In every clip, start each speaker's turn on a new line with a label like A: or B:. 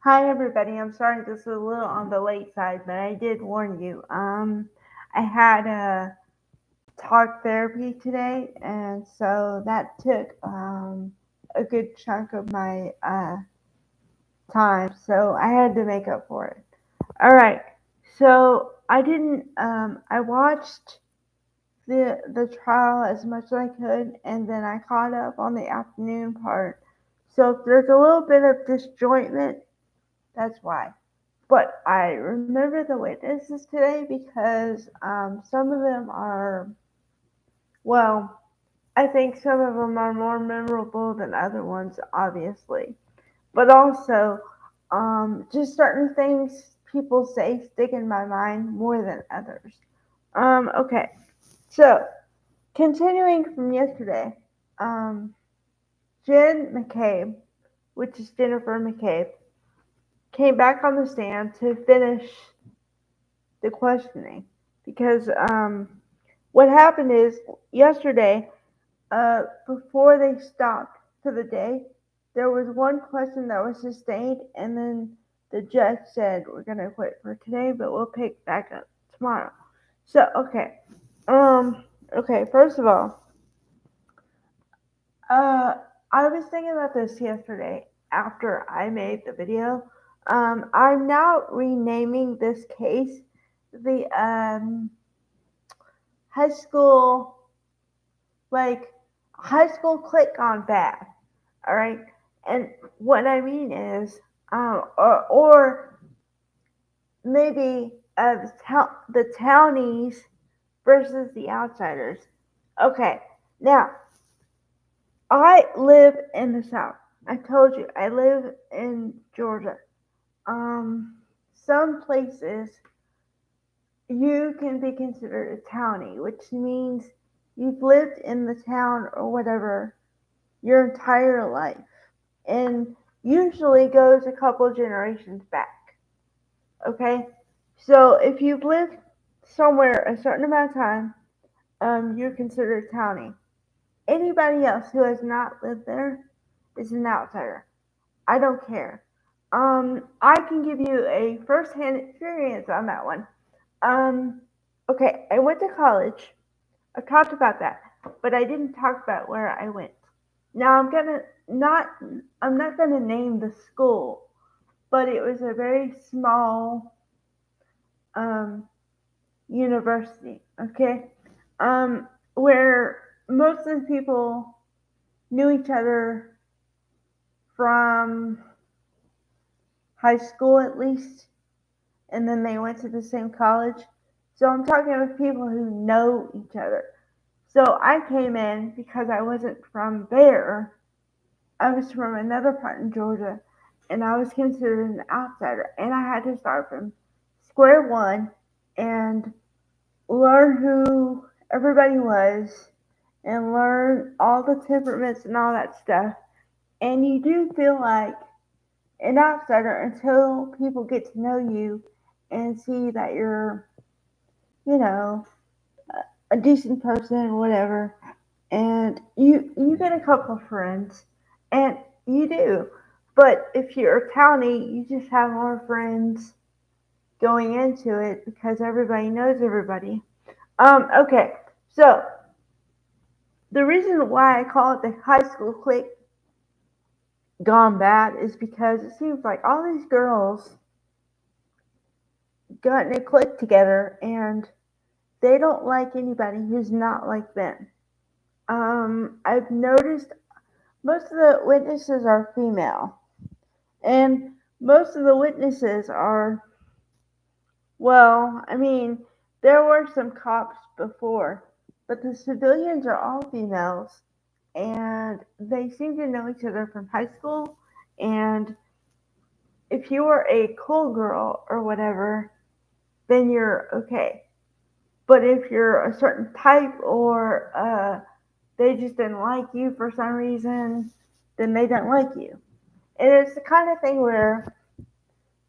A: Hi everybody. I'm sorry this is a little on the late side, but I did warn you. I had a talk therapy today, and so that took a good chunk of my time. So I had to make up for it. All right. So I didn't. I watched the trial as much as I could, and then I caught up on the afternoon part. So if there's a little bit of disjointment, that's why. But I remember the witnesses today because some of them are, well, I think some of them are more memorable than other ones, obviously. But also, just certain things people say stick in my mind more than others. Okay, so continuing from yesterday, um, Jen McCabe, which is Jennifer McCabe, came back on the stand to finish the questioning because what happened is yesterday, before they stopped for the day, there was one question that was sustained, and then the judge said, "We're gonna quit for today, but we'll pick back up tomorrow." So um, okay. First of all, uh, I was thinking about this yesterday after I made the video. I'm now renaming this case the high school like high school click gone bad. All right, and what I mean is, or maybe the townies versus the outsiders. Okay, now I live in the South. I told you I live in Georgia. Some places you can be considered a townie, which means you've lived in the town or whatever your entire life, and usually goes a couple generations back. Okay, so if you've lived somewhere a certain amount of time, you're considered a townie. Anybody else who has not lived there is an outsider. I don't care. I can give you a first-hand experience on that one. Um, okay, I went to college. I talked about that, but I didn't talk about where I went. Now not I'm not gonna name the school, but it was a very small um, university. Okay, where most of the people knew each other from high school at least, and then they went to the same college. So I'm talking with people who know each other. So I came in because I wasn't from there. I was from another part in Georgia, and I was considered an outsider. And I had to start from square one and learn who everybody was and learn all the temperaments and all that stuff. And you do feel like an outsider until people get to know you and see that you're, you know, a decent person, whatever. And you get a couple of friends, and you do. But if you're a townie, you just have more friends going into it because everybody knows everybody. Okay, so the reason why I call it the high school clique gone bad is because it seems like all these girls got in a clique together and they don't like anybody who's not like them. I've noticed most of the witnesses are female, and most of the witnesses are, well, I mean, there were some cops before, but the civilians are all females, and they seem to know each other from high school. And if you were a cool girl or whatever, then you're okay. But if you're a certain type or they just didn't like you for some reason, then they don't like you. And it's the kind of thing where,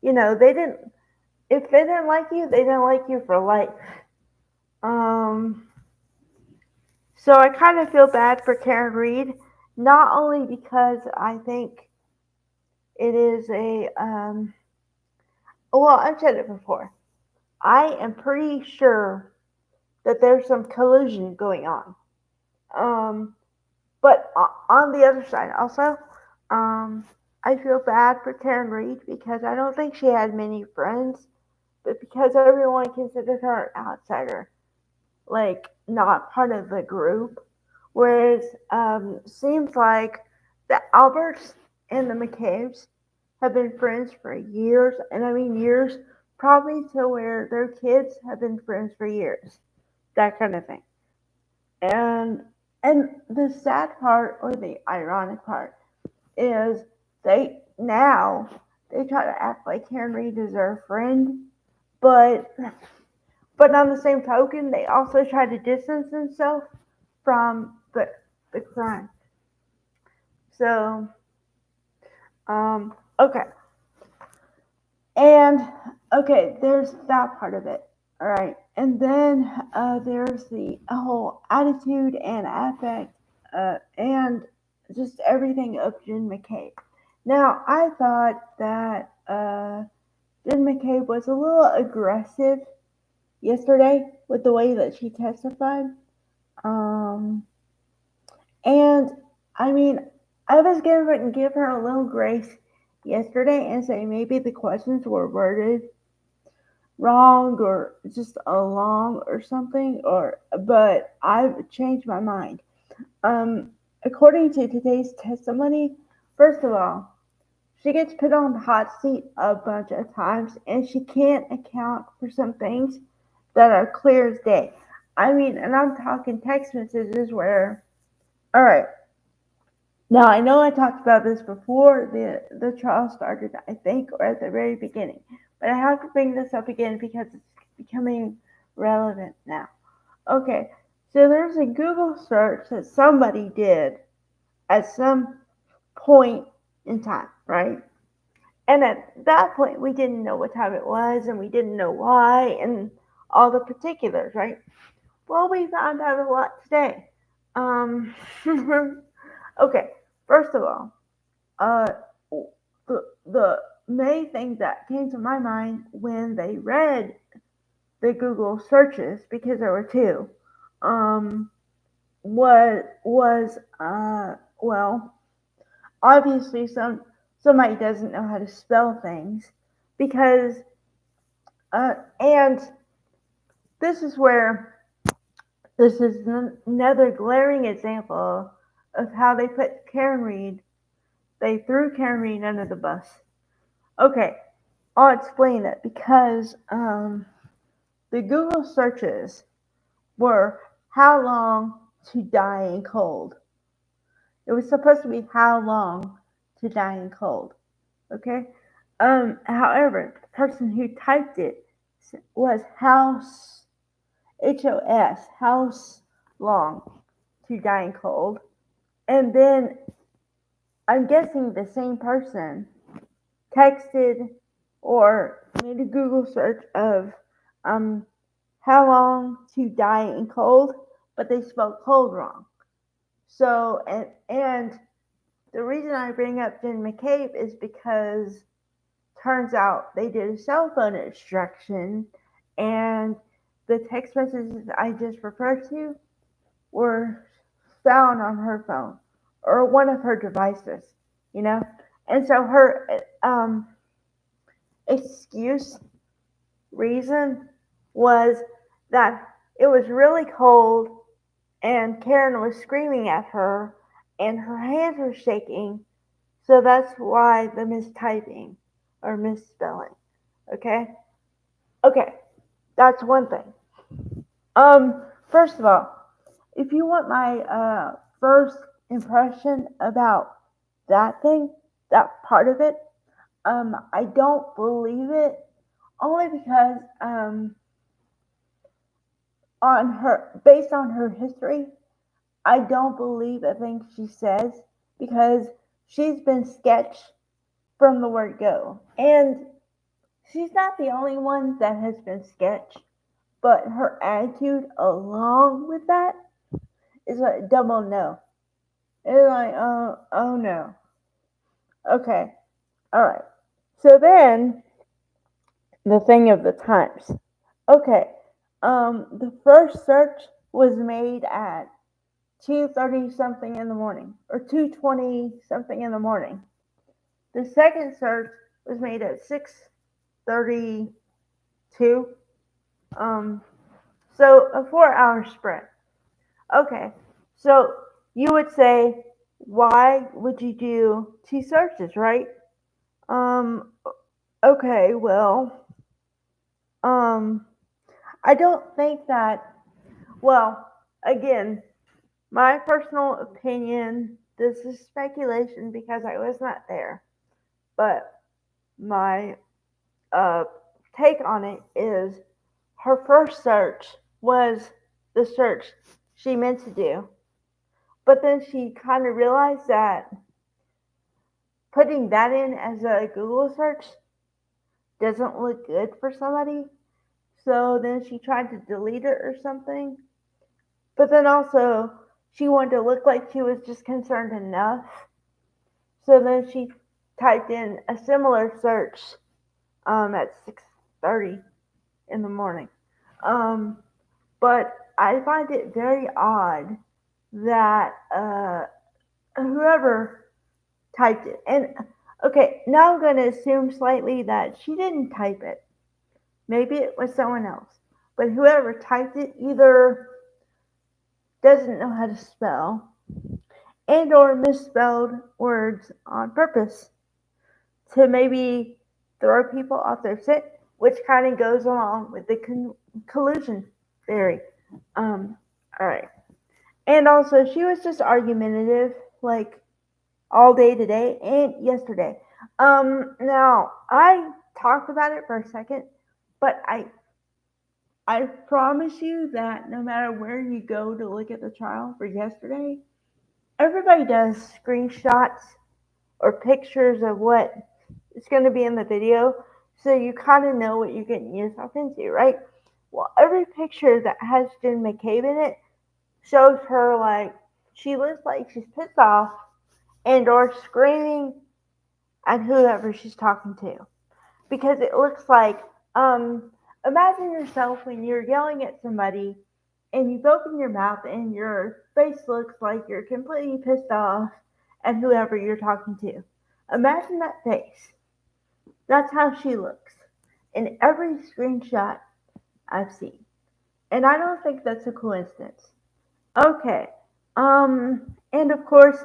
A: they didn't, if they didn't like you, they didn't like you for life. Um, so I kind of feel bad for Karen Reed, not only because I think it is well, I've said it before. I am pretty sure that there's some collusion going on. Um, but on the other side, also, um, I feel bad for Karen Reed because I don't think she had many friends, but because everyone considered her an outsider, like not part of the group. Whereas seems like the Alberts and the McCabe's have been friends for years, and I mean years, probably to where their kids have been friends for years, that kind of thing. And the sad part or the ironic part is now they try to act like Karen Reed is their friend, but on the same token, they also try to distance themselves from the crime. So, okay, and okay, there's that part of it. All right, and then there's the whole attitude and affect, and just everything of Jen McCabe. Now, I thought that Jen McCabe was a little aggressive yesterday with the way that she testified. Um, and I mean, I was going to give her a little grace yesterday and say maybe the questions were worded wrong or just long or something, or but I've changed my mind. Um, According to today's testimony, first of all, she gets put on the hot seat a bunch of times, and she can't account for some things that are clear as day. I mean, and I'm talking text messages where, all right, now I know I talked about this before the trial started, I think, or at the very beginning, but I have to bring this up again because it's becoming relevant now. Okay, so there's a Google search that somebody did at some point in time, right? And at that point, we didn't know what time it was, and we didn't know why, and all the particulars, right? Well, we found out a lot today. Um, okay, first of all, uh, the main thing that came to my mind when they read the Google searches, because there were two, um, was well, obviously somebody doesn't know how to spell things because and this is where this is another glaring example of how they put Karen Reed. They threw Karen Reed under the bus. Okay, I'll explain it because the Google searches were how long to die in cold. It was supposed to be how long to die in cold. Okay. However, the person who typed it was house house long to die in cold, and then I'm guessing the same person texted or made a Google search of um how long to die in cold, but they spelled cold wrong. So and the reason I bring up Jen McCabe is because turns out they did a cell phone extraction, and the text messages I just referred to were found on her phone or one of her devices, you know? And so her excuse reason was that it was really cold and Karen was screaming at her and her hands were shaking, so that's why the mistyping or misspelling. Okay? Okay, that's one thing. First of all, if you want my first impression about that thing, that part of it, I don't believe it only because on her based on her history, I don't believe a thing she says because she's been sketched from the word go. And she's not the only one that has been sketched, but her attitude along with that is like double no. It's like, oh no. Okay. All right. So then the thing of the times. Okay. The first search was made at 2:30 something in the morning or 2:20 something in the morning. The second search was made at 6:32. Um, so a 4-hour spread. Okay. So you would say, why would you do two searches, right? Um, okay, well, um, I don't think that, well, again, my personal opinion, this is speculation because I was not there, but my uh, take on it is her first search was the search she meant to do, but then she kind of realized that putting that in as a Google search doesn't look good for somebody. So then she tried to delete it or something. But then also, she wanted to look like she was just concerned enough. So then she typed in a similar search at 6:30 in the morning. Um, but I find it very odd that whoever typed it, and okay, now I'm going to assume slightly that she didn't type it. Maybe it was someone else. But whoever typed it either doesn't know how to spell and or misspelled words on purpose to maybe throw people off their scent, which kind of goes along with the collusion theory. All right. And also, she was just argumentative, like all day today and yesterday. Now I talked about it for a second, but I promise you that no matter where you go to look at the trial for yesterday, everybody does screenshots or pictures of what is going to be in the video, so you kind of know what you're getting yourself into, right? Well, every picture that has Jen McCabe in it shows her like she looks like she's pissed off and or screaming at whoever she's talking to, because it looks like imagine yourself when you're yelling at somebody and you open your mouth and your face looks like you're completely pissed off at whoever you're talking to. Imagine that face. That's how she looks in every screenshot I've seen. And I don't think that's a coincidence. Okay. And of course,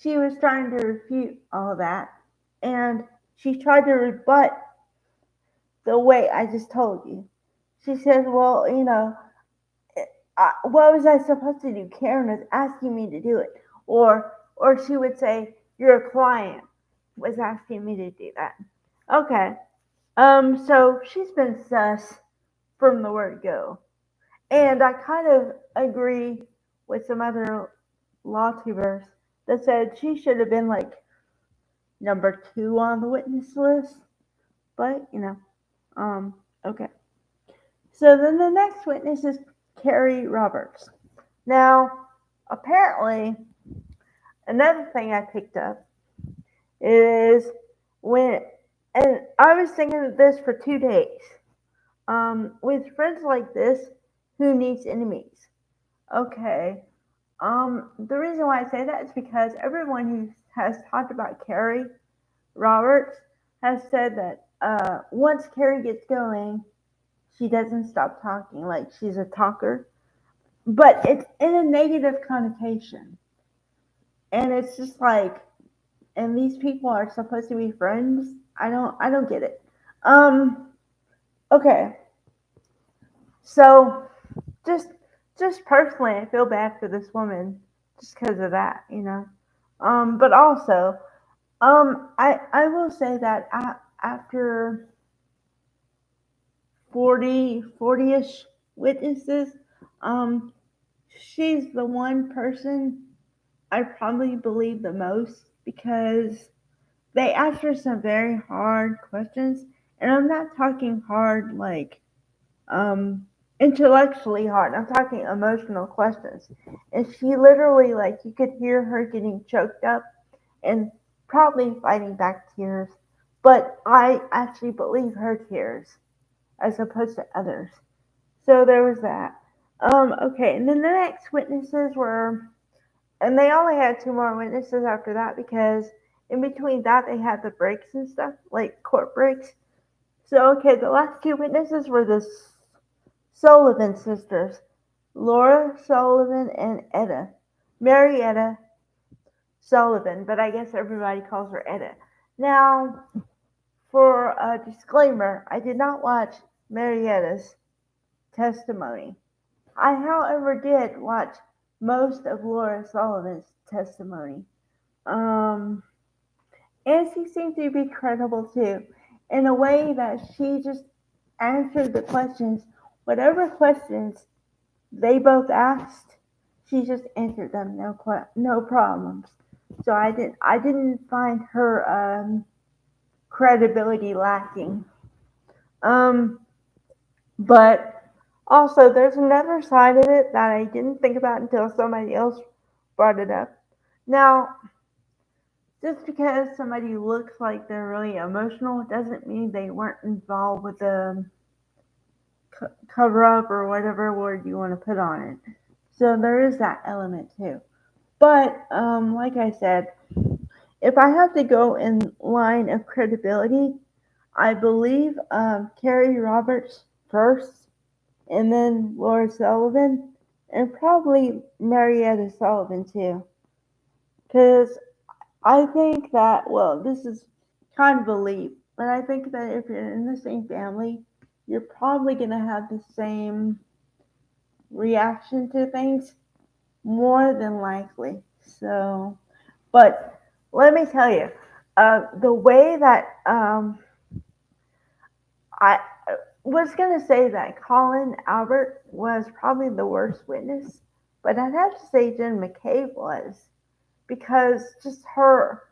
A: she was trying to refute all of that. And she tried to rebut the way I just told you. She says, well, what was I supposed to do? Karen was asking me to do it. Or she would say, your client was asking me to do that. Okay. So she's been sus from the word go. And I kind of agree with some other law tubers that said she should have been like number 2 on the witness list. But, okay. So then the next witness is Carrie Roberts. Now, apparently, another thing I picked up is when, and I was thinking of this for 2 days. With friends like this, who needs enemies? Okay. The reason why I say that is because everyone who has talked about Carrie Roberts has said that once Carrie gets going, she doesn't stop talking. Like she's a talker, but it's in a negative connotation, and it's just like, and these people are supposed to be friends. I don't get it. Um. Okay. So just just personally, I feel bad for this woman just because of that. But also, I will say that after 40-ish witnesses, um, she's the one person I probably believe the most because they asked her some very hard questions, and I'm not talking hard like um intellectually hard. I'm talking emotional questions. And she literally, like, you could hear her getting choked up and probably fighting back tears but I actually believe her tears as opposed to others. So there was that. Okay, and then the next witnesses were, and they only had two more witnesses after that because in between that they had the breaks and stuff, like court breaks. So, okay, the last two witnesses were the Sullivan sisters, Laura Sullivan and Etta. Marietta Sullivan, but I guess everybody calls her Etta. Now, for a disclaimer, I did not watch Marietta's testimony. I, however, did watch most of Laura Sullivan's testimony. Um, and she seemed to be credible too, in a way that she just answered the questions, whatever questions they both asked, she just answered them, no problems. So I didn't find her credibility lacking. Um, but also there's another side of it that I didn't think about until somebody else brought it up. Now, just because somebody looks like they're really emotional doesn't mean they weren't involved with the cover up or whatever word you want to put on it. So there is that element too. But like I said, if I have to go in line of credibility, I believe Carrie Roberts first, and then Laura Sullivan, and probably Marietta Sullivan too. Because I think that, well, this is kind of a leap, but I think that if you're in the same family, you're probably going to have the same reaction to things more than likely. So, but let me tell you, the way that I was going to say that Colin Albert was probably the worst witness, but I'd have to say Jen McCabe was because just her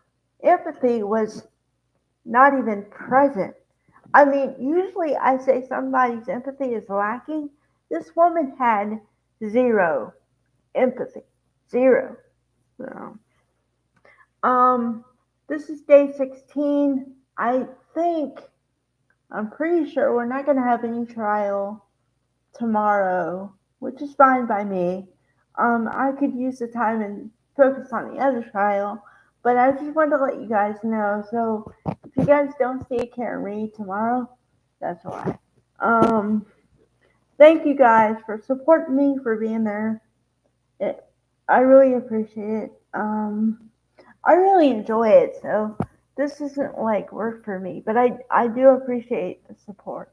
A: empathy was not even present. I mean, usually I say somebody's empathy is lacking. This woman had zero empathy. Zero. So, um, this is day 16. I'm pretty sure we're not going to have any trial tomorrow, which is fine by me. I could use the time and focus on the other trial, but I just wanted to let you guys know. So if you guys don't see Karen Reed tomorrow, that's why. Um, Thank you guys for supporting me, for being there. It, I really appreciate it. I really enjoy it, so this isn't like work for me, but I do appreciate the support.